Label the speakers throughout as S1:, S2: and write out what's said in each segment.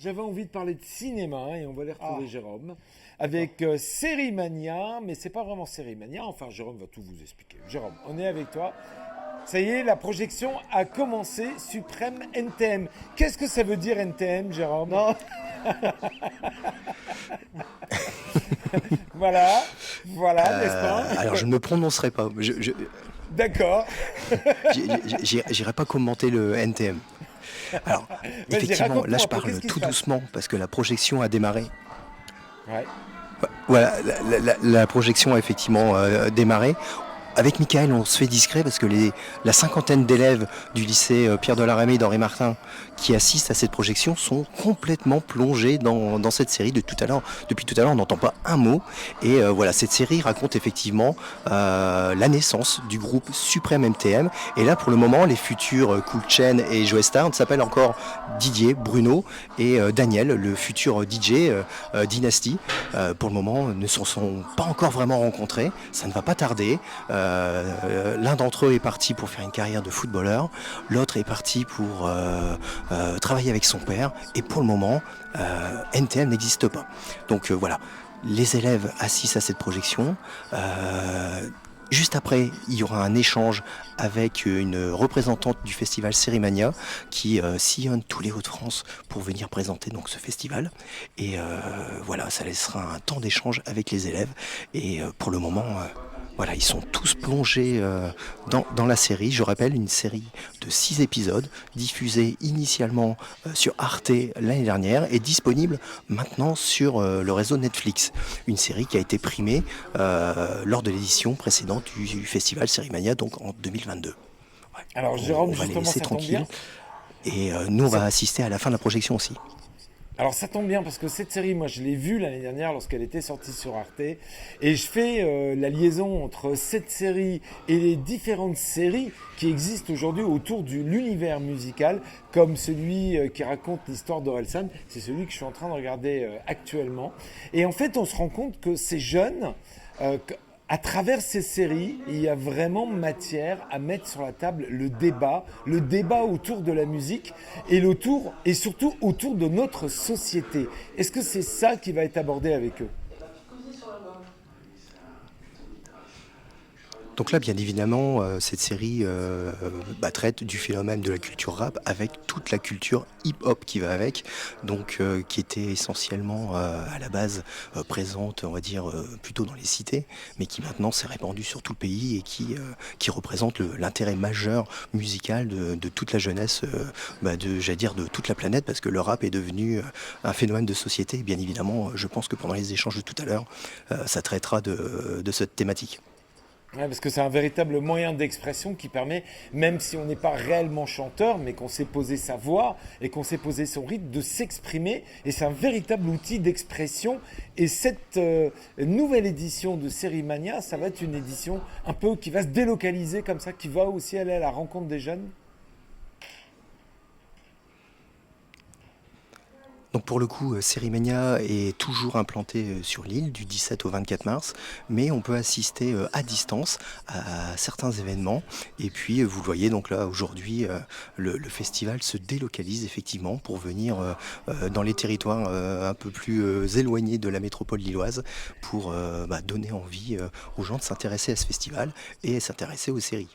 S1: j'avais envie de parler de cinéma et on va aller retrouver Jérôme avec Série Mania, mais c'est pas vraiment Série Mania. Enfin, Jérôme va tout vous expliquer. Jérôme, on est avec toi. Ça y est, la projection a commencé. Suprême NTM. Qu'est-ce que ça veut dire NTM, Jérôme?
S2: Non,
S1: Voilà, voilà, n'est-ce pas?
S3: Alors je ne me prononcerai pas.
S1: D'accord.
S3: J'irai pas commenter le NTM. Alors,
S1: Vas-y,
S3: effectivement,
S1: raconte-moi
S3: là je
S1: un peu,
S3: parle
S1: qu'est-ce qui se
S3: tout
S1: passe?
S3: doucement parce que la projection a démarré.
S1: Ouais.
S3: Voilà, la projection a effectivement démarré. Avec Michael, on se fait discret parce que la cinquantaine d'élèves du lycée Pierre de la Ramée d'Henri Martin qui assistent à cette projection sont complètement plongés dans cette série depuis tout à l'heure, on n'entend pas un mot. Et voilà, cette série raconte effectivement la naissance du groupe Suprême MTM. Et là, pour le moment, les futurs Cool Chain et Joe Star s'appellent encore Didier, Bruno et Daniel, le futur DJ Dynasty. Pour le moment, ne se sont pas encore vraiment rencontrés. Ça ne va pas tarder. L'un d'entre eux est parti pour faire une carrière de footballeur, l'autre est parti pour travailler avec son père, et pour le moment, NTM n'existe pas. Donc voilà, les élèves assistent à cette projection. Juste après, il y aura un échange avec une représentante du festival Sérimania qui sillonne tous les Hauts-de-France pour venir présenter donc ce festival. Et voilà, ça laissera un temps d'échange avec les élèves. Et pour le moment, voilà, ils sont tous plongés dans la série. Je rappelle, une série de 6 épisodes, diffusée initialement sur Arte l'année dernière et disponible maintenant sur le réseau Netflix. Une série qui a été primée lors de l'édition précédente du festival Sérimania, donc en 2022. Ouais.
S1: Alors, Jérôme,
S3: On va les
S1: justement,
S3: laisser
S1: ça tombe
S3: tranquilles.
S1: bien.
S3: Et nous, on
S1: Ça-
S3: va assister à la fin de la projection aussi.
S1: Alors ça tombe bien parce que cette série, moi je l'ai vue l'année dernière lorsqu'elle était sortie sur Arte et je fais la liaison entre cette série et les différentes séries qui existent aujourd'hui autour de l'univers musical comme celui qui raconte l'histoire d'Orelsan, c'est celui que je suis en train de regarder actuellement. Et en fait on se rend compte que ces jeunes, à travers ces séries, il y a vraiment matière à mettre sur la table le débat autour de la musique et surtout autour de notre société. Est-ce que c'est ça qui va être abordé avec eux?
S3: Donc là, bien évidemment, cette série traite du phénomène de la culture rap avec toute la culture hip-hop qui va avec, donc qui était essentiellement à la base présente, on va dire, plutôt dans les cités, mais qui maintenant s'est répandue sur tout le pays et qui représente l'intérêt majeur musical de toute la jeunesse, j'allais dire de toute la planète, parce que le rap est devenu un phénomène de société. Et bien évidemment, je pense que pendant les échanges de tout à l'heure, ça traitera de cette thématique.
S1: Ouais, parce que c'est un véritable moyen d'expression qui permet, même si on n'est pas réellement chanteur, mais qu'on sait poser sa voix et qu'on sait poser son rythme, de s'exprimer. Et c'est un véritable outil d'expression. Et cette nouvelle édition de Sérimania, ça va être une édition un peu qui va se délocaliser comme ça, qui va aussi aller à la rencontre des jeunes.
S3: Donc pour le coup, Sérimania est toujours implanté sur l'île du 17 au 24 mars, mais on peut assister à distance à certains événements. Et puis vous le voyez, donc là aujourd'hui, le festival se délocalise effectivement pour venir dans les territoires un peu plus éloignés de la métropole lilloise pour donner envie aux gens de s'intéresser à ce festival et s'intéresser aux séries.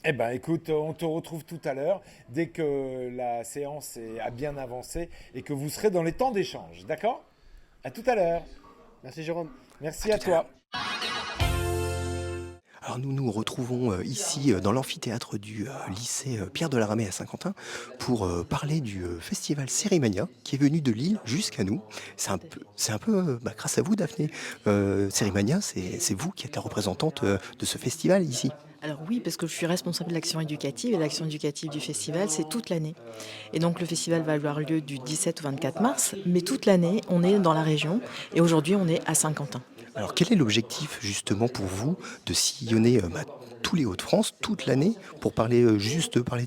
S1: Eh ben, écoute, on te retrouve tout à l'heure dès que la séance a bien avancé et que vous serez dans les temps d'échange. D'accord? À tout à l'heure.
S2: merci Jérôme.
S1: Merci à toi.
S3: Alors nous nous retrouvons ici dans l'amphithéâtre du lycée Pierre de la Ramée à Saint-Quentin pour parler du festival Sérimania qui est venu de Lille jusqu'à nous. C'est un peu grâce à vous Daphné. Sérimania, c'est vous qui êtes la représentante de ce festival ici.
S4: Alors oui, parce que je suis responsable de l'action éducative et l'action éducative du festival, c'est toute l'année. Et donc le festival va avoir lieu du 17 au 24 mars, mais toute l'année, on est dans la région et aujourd'hui, on est à Saint-Quentin.
S3: Alors quel est l'objectif justement pour vous de sillonner tous les Hauts-de-France, toute l'année, pour parler de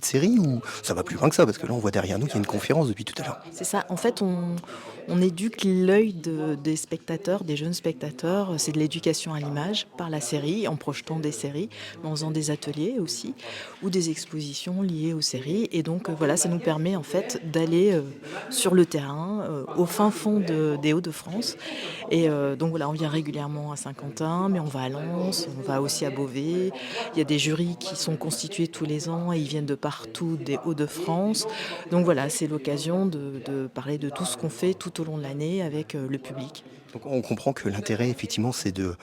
S3: séries, ou ça va plus loin que ça, parce que là on voit derrière nous qu'il y a une conférence depuis tout à l'heure.
S4: C'est ça. En fait, on éduque l'œil des spectateurs, des jeunes spectateurs. C'est de l'éducation à l'image par la série, en projetant des séries, en faisant des ateliers aussi, ou des expositions liées aux séries. Et donc, voilà, ça nous permet en fait d'aller sur le terrain, au fin fond des Hauts-de-France. Et donc voilà, on vient régulièrement à Saint-Quentin, mais on va à Lens, on va aussi à Beauvais. Il y a des jurys qui sont constitués tous les ans et ils viennent de partout des Hauts-de-France. Donc voilà, c'est l'occasion de parler de tout ce qu'on fait tout au long de l'année avec le public.
S3: Donc on comprend que l'intérêt, effectivement, c'est de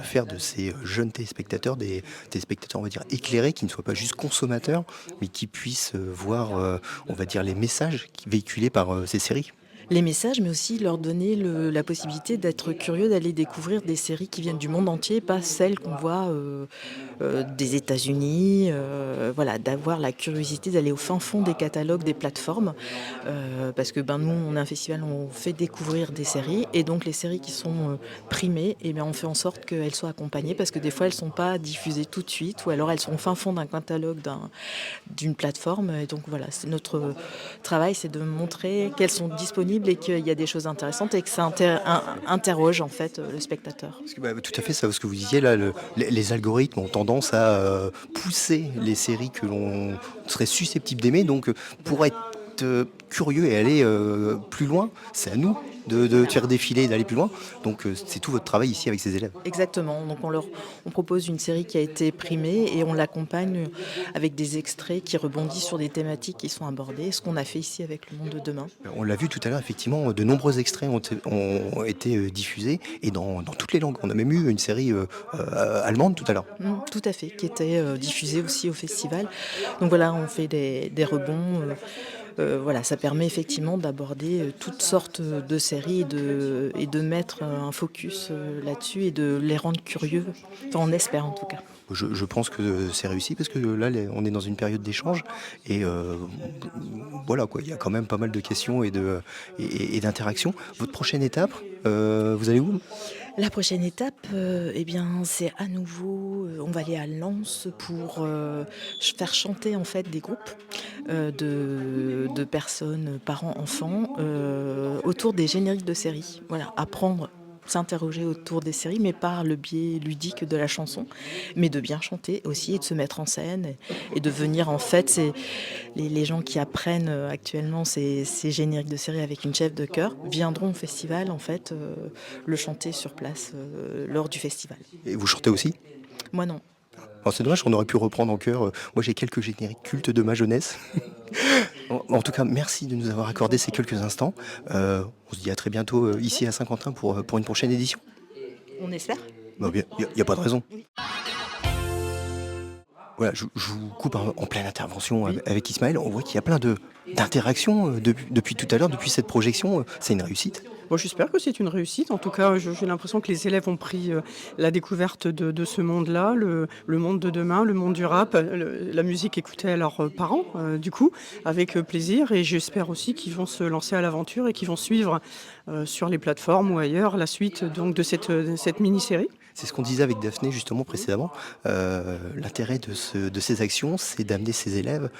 S3: faire de ces jeunes téléspectateurs des téléspectateurs, on va dire, éclairés, qui ne soient pas juste consommateurs, mais qui puissent voir, on va dire, les messages véhiculés par ces séries.
S4: Les messages, mais aussi leur donner la possibilité d'être curieux, d'aller découvrir des séries qui viennent du monde entier, pas celles qu'on voit des États-Unis. Voilà, d'avoir la curiosité d'aller au fin fond des catalogues, des plateformes, parce que nous, on a un festival, on fait découvrir des séries, et donc les séries qui sont primées, eh bien, on fait en sorte qu'elles soient accompagnées, parce que des fois, elles sont pas diffusées tout de suite, ou alors elles sont au fin fond d'un catalogue d'une plateforme. Et donc voilà, c'est notre travail, c'est de montrer qu'elles sont disponibles et qu'il y a des choses intéressantes et que ça interroge en fait le spectateur.
S3: Parce que, tout à fait, ça, ce que vous disiez là, les algorithmes ont tendance à pousser les séries que l'on serait susceptible d'aimer. Donc, pour être curieux et aller plus loin, c'est à nous de faire défiler et d'aller plus loin. Donc, c'est tout votre travail ici avec ces élèves.
S4: Exactement. Donc on propose une série qui a été primée et on l'accompagne avec des extraits qui rebondissent sur des thématiques qui sont abordées. Ce qu'on a fait ici avec Le Monde de demain.
S3: On l'a vu tout à l'heure, effectivement, de nombreux extraits ont été diffusés et dans toutes les langues. On a même eu une série allemande tout à l'heure.
S4: Tout à fait, qui était diffusée aussi au festival. Donc voilà, on fait des rebonds. Voilà, ça permet effectivement d'aborder toutes sortes de séries et de mettre un focus là-dessus et de les rendre curieux. Enfin, on espère en tout cas.
S3: Je pense que c'est réussi parce que là, on est dans une période d'échange et voilà quoi, il y a quand même pas mal de questions et d'interactions. Votre prochaine étape, vous allez où ?
S4: La prochaine étape, eh bien, c'est à nouveau, on va aller à Lens pour faire chanter en fait des groupes de personnes, parents, enfants, autour des génériques de séries. Voilà, apprendre, s'interroger autour des séries, mais par le biais ludique de la chanson, mais de bien chanter aussi et de se mettre en scène et de venir en fait, c'est les gens qui apprennent actuellement ces génériques de séries avec une chef de chœur viendront au festival en fait le chanter sur place lors du festival.
S3: Et vous chantez aussi ?
S4: Moi non.
S3: Alors, c'est dommage, on aurait pu reprendre en chœur. Moi, j'ai quelques génériques cultes de ma jeunesse. En tout cas, merci de nous avoir accordé ces quelques instants. On se dit à très bientôt ici à Saint-Quentin pour une prochaine édition.
S4: On espère.
S3: Il n'y a pas de raison. Voilà, je vous coupe en pleine intervention avec Ismaël. On voit qu'il y a plein d'interactions depuis tout à l'heure, depuis cette projection. C'est une réussite.
S2: Bon, j'espère que c'est une réussite. En tout cas, j'ai l'impression que les élèves ont pris la découverte de ce monde-là, le monde de demain, le monde du rap, la musique écoutée à leurs parents, du coup, avec plaisir. Et j'espère aussi qu'ils vont se lancer à l'aventure et qu'ils vont suivre sur les plateformes ou ailleurs la suite donc, de cette mini-série.
S3: C'est ce qu'on disait avec Daphné justement précédemment. L'intérêt de ces actions, c'est d'amener ces élèves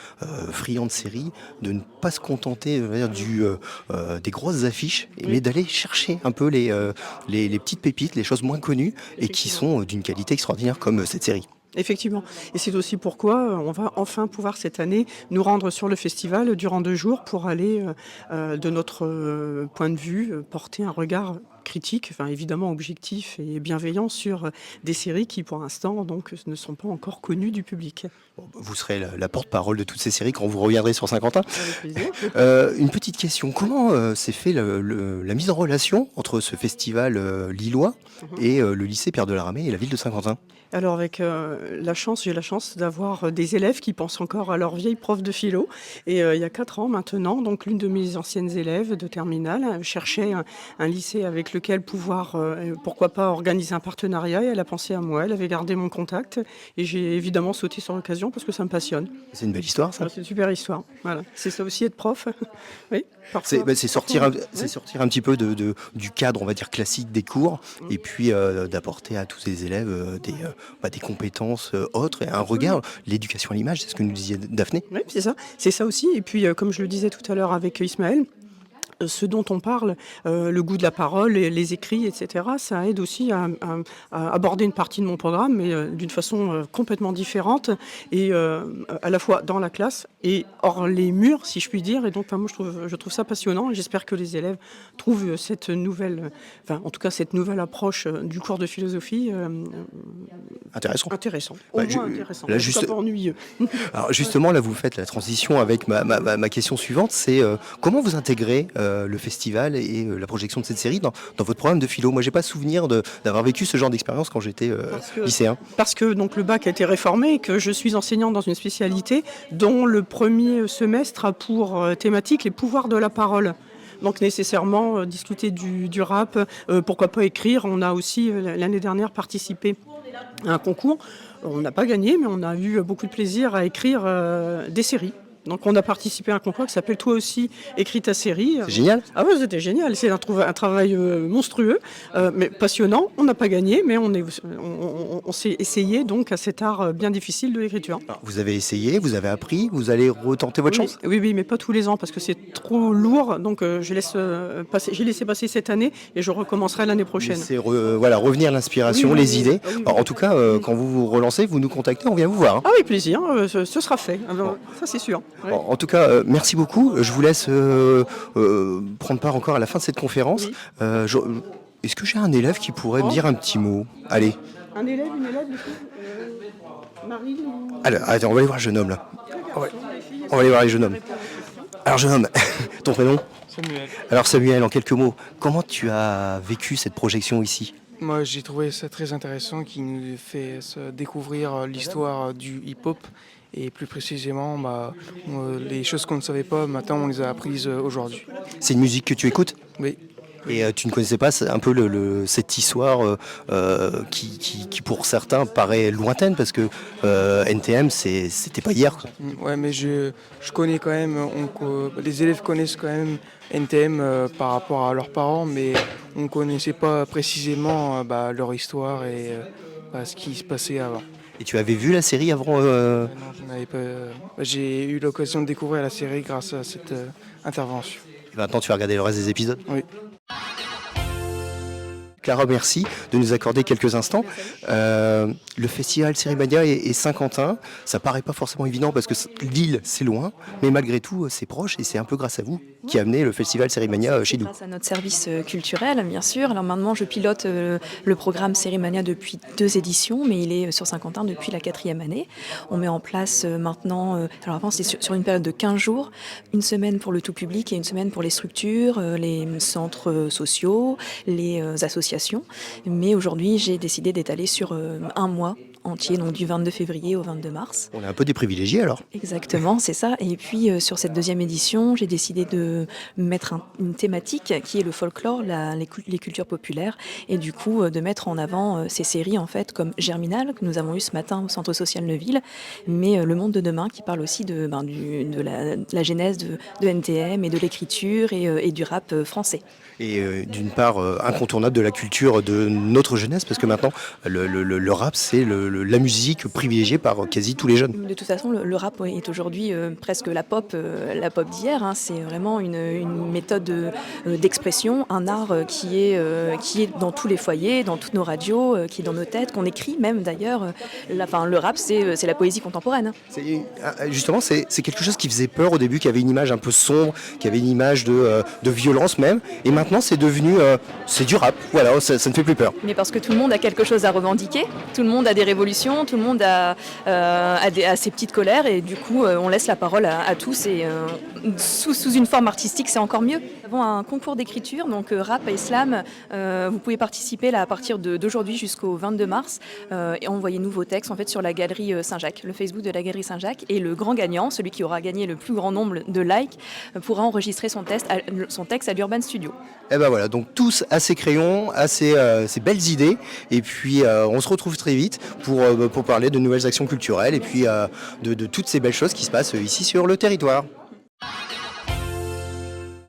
S3: friands de séries, de ne pas se contenter des grosses affiches, mais d'aller chercher un peu les petites pépites, les choses moins connues et qui sont d'une qualité extraordinaire comme cette série.
S2: Effectivement. Et c'est aussi pourquoi on va enfin pouvoir cette année nous rendre sur le festival durant 2 jours pour aller, de notre point de vue, porter un regard critique, enfin évidemment objectif et bienveillant sur des séries qui pour l'instant donc ne sont pas encore connues du public.
S3: Vous serez la porte-parole de toutes ces séries quand vous reviendrez sur Saint-Quentin.
S2: Avec plaisir.
S3: Une petite question, comment s'est fait la mise en relation entre ce festival lillois et le lycée Pierre de la Ramée et la ville de Saint-Quentin ?
S2: Alors avec j'ai la chance d'avoir des élèves qui pensent encore à leur vieille prof de philo. Et il y a 4 ans maintenant, donc l'une de mes anciennes élèves de terminale cherchait un lycée avec lequel pouvoir, pourquoi pas, organiser un partenariat. Et elle a pensé à moi, elle avait gardé mon contact et j'ai évidemment sauté sur l'occasion parce que ça me passionne.
S3: C'est une belle histoire, ça.
S2: C'est une super histoire. Voilà. C'est ça aussi être prof. Oui,
S3: C'est
S2: parfois.
S3: sortir, sortir un petit peu du cadre, on va dire, classique des cours, et puis d'apporter à tous les élèves des compétences autres et un regard, l'éducation à l'image, c'est ce que nous disait Daphné.
S2: Oui, c'est ça. C'est ça aussi. Et puis, comme je le disais tout à l'heure avec Ismaël, ce dont on parle, le goût de la parole, les écrits, etc., ça aide aussi à aborder une partie de mon programme, mais d'une façon complètement différente, et à la fois dans la classe et hors les murs, si je puis dire. Et donc, moi, je trouve ça passionnant, et j'espère que les élèves trouvent cette nouvelle, en tout cas, cette nouvelle approche du cours de philosophie
S3: Intéressant.
S2: intéressant.
S3: Bah,
S2: Intéressant.
S3: là,
S2: En tout cas, pas ennuyeux.
S3: Alors justement, là, vous faites la transition avec ma question suivante, c'est comment vous intégrez le festival et la projection de cette série dans votre programme de philo. Moi, j'ai pas souvenir d'avoir vécu ce genre d'expérience quand j'étais lycéen.
S2: Parce que donc, le bac a été réformé et que je suis enseignante dans une spécialité dont le premier semestre a pour thématique les pouvoirs de la parole. Donc nécessairement discuter du rap, pourquoi pas écrire. On a aussi l'année dernière participé à un concours. On n'a pas gagné, mais on a eu beaucoup de plaisir à écrire des séries. Donc on a participé à un concours qui s'appelle Toi aussi, écris ta série.
S3: C'est génial.
S2: Ah ouais, c'était génial. C'est un travail monstrueux, mais passionnant. On n'a pas gagné, mais on s'est essayé donc à cet art bien difficile de l'écriture.
S3: Alors, vous avez essayé, vous avez appris, vous allez retenter votre chance.
S2: Oui, mais pas tous les ans parce que c'est trop lourd. Donc j'ai laissé passer cette année et je recommencerai l'année prochaine.
S3: C'est revenir l'inspiration, les idées.
S2: Oui.
S3: Alors, en tout cas, quand vous vous relancez, vous nous contactez, on vient vous voir. Hein.
S2: Ah oui, plaisir. Ce sera fait. Alors, ça c'est sûr. Ouais.
S3: En tout cas, merci beaucoup. Je vous laisse prendre part encore à la fin de cette conférence.
S2: Oui.
S3: Est-ce que j'ai un élève qui pourrait me dire un petit mot? Allez.
S2: Un élève, une élève, Marie ou...
S3: Alors, attends, on va aller voir le jeune homme là. On va aller voir les jeunes hommes. Alors, jeune homme, ton prénom?
S5: Samuel.
S3: Alors, Samuel, en quelques mots, comment tu as vécu cette projection ici?
S5: Moi, j'ai trouvé ça très intéressant qui nous fait découvrir l'histoire du hip-hop et plus précisément les choses qu'on ne savait pas, maintenant on les a apprises aujourd'hui.
S3: C'est une musique que tu écoutes?
S5: Oui.
S3: Et tu ne connaissais pas un peu cette histoire qui pour certains paraît lointaine parce que NTM c'était pas hier. Quoi.
S5: Ouais, mais je connais quand même, les élèves connaissent quand même NTM par rapport à leurs parents, mais on ne connaissait pas précisément leur histoire et ce qui se passait avant.
S3: Et tu avais vu la série avant
S5: Non, je n'avais pas. J'ai eu l'occasion de découvrir la série grâce à cette intervention.
S3: Et maintenant tu vas regarder le reste des épisodes?
S5: Oui.
S3: Clara, merci de nous accorder quelques instants. Le festival Sérimania et Saint-Quentin, ça paraît pas forcément évident parce que Lille, c'est loin, mais malgré tout, c'est proche et c'est un peu grâce à vous qui a amené le festival Sérimania chez nous.
S4: Grâce à notre service culturel, bien sûr. Alors maintenant, je pilote le programme Sérimania depuis 2 éditions, mais il est sur Saint-Quentin depuis la 4e année. On met en place maintenant, alors avant c'était sur une période de 15 jours, une semaine pour le tout public et une semaine pour les structures, les centres sociaux, les associations. Mais aujourd'hui, j'ai décidé d'étaler sur un mois entier, donc du 22 février au 22 mars.
S3: On est un peu des privilégiés alors.
S4: Exactement, c'est ça. Et puis sur cette 2e édition, j'ai décidé de mettre une thématique qui est le folklore, les cultures populaires, et du coup de mettre en avant ces séries en fait comme Germinal que nous avons eu ce matin au Centre social Neuville, mais Le Monde de demain qui parle aussi de la genèse de NTM et de l'écriture et du rap français.
S3: Et d'une part incontournable de la culture de notre jeunesse parce que maintenant le rap c'est la musique privilégiée par quasi tous les jeunes.
S4: De toute façon, le rap est aujourd'hui presque la pop d'hier. Hein. C'est vraiment une méthode d'expression, un art qui est dans tous les foyers, dans toutes nos radios, qui est dans nos têtes, qu'on écrit même d'ailleurs. Le rap, c'est la poésie contemporaine.
S3: Justement, c'est quelque chose qui faisait peur au début, qui avait une image un peu sombre, qui avait une image de violence même. Et maintenant, c'est devenu c'est du rap. Voilà, ça ne fait plus peur.
S4: Mais parce que tout le monde a quelque chose à revendiquer, tout le monde a des révolutions, tout le monde a ses petites colères et du coup on laisse la parole à tous et
S6: sous une forme artistique, c'est encore mieux. Nous avons un concours d'écriture, donc rap et slam. Vous pouvez participer là à partir d'aujourd'hui jusqu'au 22 mars et envoyez-nous vos textes en fait sur la galerie Saint-Jacques, le Facebook de la galerie Saint-Jacques. Et le grand gagnant, celui qui aura gagné le plus grand nombre de likes, pourra enregistrer son texte à l'Urban Studio.
S3: Et ben voilà, donc tous à ces crayons, à ces belles idées. Et puis on se retrouve très vite pour parler de nouvelles actions culturelles et puis de toutes ces belles choses qui se passent ici sur le territoire.